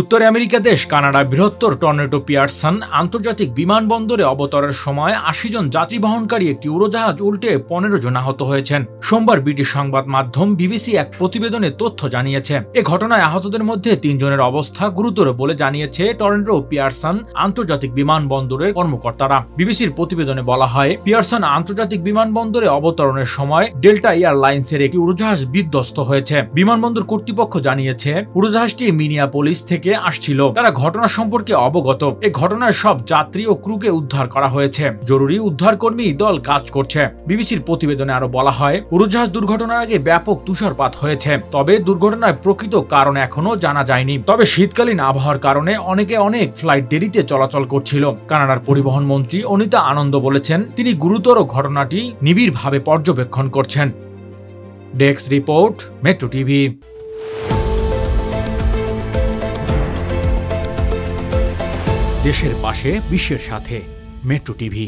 উত্তর আমেরিকা দেশ কানাডার বৃহত্তর টর্নেডো পিয়ারসন আন্তর্জাতিক বিমানবন্দরে অবতরণের সময় ৮০ জন যাত্রী বহনকারী একটি উড়োজাহাজ উল্টে ১৫ জন আহত হয়েছেন। সোমবার ব্রিটিশ সংবাদ মাধ্যম বিবিসি এক প্রতিবেদনে তথ্য জানিয়েছে। এ ঘটনায় আহতদের মধ্যে ৩ জনের অবস্থা গুরুতর বলে জানিয়েছে টর্নেডো পিয়ারসন আন্তর্জাতিক বিমানবন্দরের কর্মকর্তারা। বিবিসির প্রতিবেদনে বলা হয়, পিয়ারসন আন্তর্জাতিক বিমানবন্দরে অবতরণের সময় ডেল্টা এয়ারলাইন্সের একটি উড়োজাহাজ বিধ্বস্ত হয়েছে। বিমানবন্দর কর্তৃপক্ষ জানিয়েছে, উড়োজাহাজটি মিনিয়াপোলিস থেকে আসছিল। তারা ঘটনা সম্পর্কে অবগত। এই ঘটনায় সব যাত্রী ও ক্রুকে উদ্ধার করা হয়েছে। জরুরি উদ্ধারকর্মী দল কাজ করছে। বিবিসির প্রতিবেদনে আরো বলা হয়, উড়োজাহাজ দুর্ঘটনার আগে ব্যাপক তুষারপাত হয়েছে। তবে দুর্ঘটনার প্রকৃত কারণ এখনো জানা যায়নি। তবে শীতকালীন আবহাওয়ার কারণে অনেক ফ্লাইট দেরিতে চলাচল করছিল। কানাডার পরিবহন মন্ত্রী অনিতা আনন্দ বলেছেন, তিনি গুরুতর ঘটনাটি নিবিড়ভাবে পর্যবেক্ষণ করছেন। Desk report, metro TV. দেশের পাশে, বিশ্বের সাথে, মেট্রো টিভি।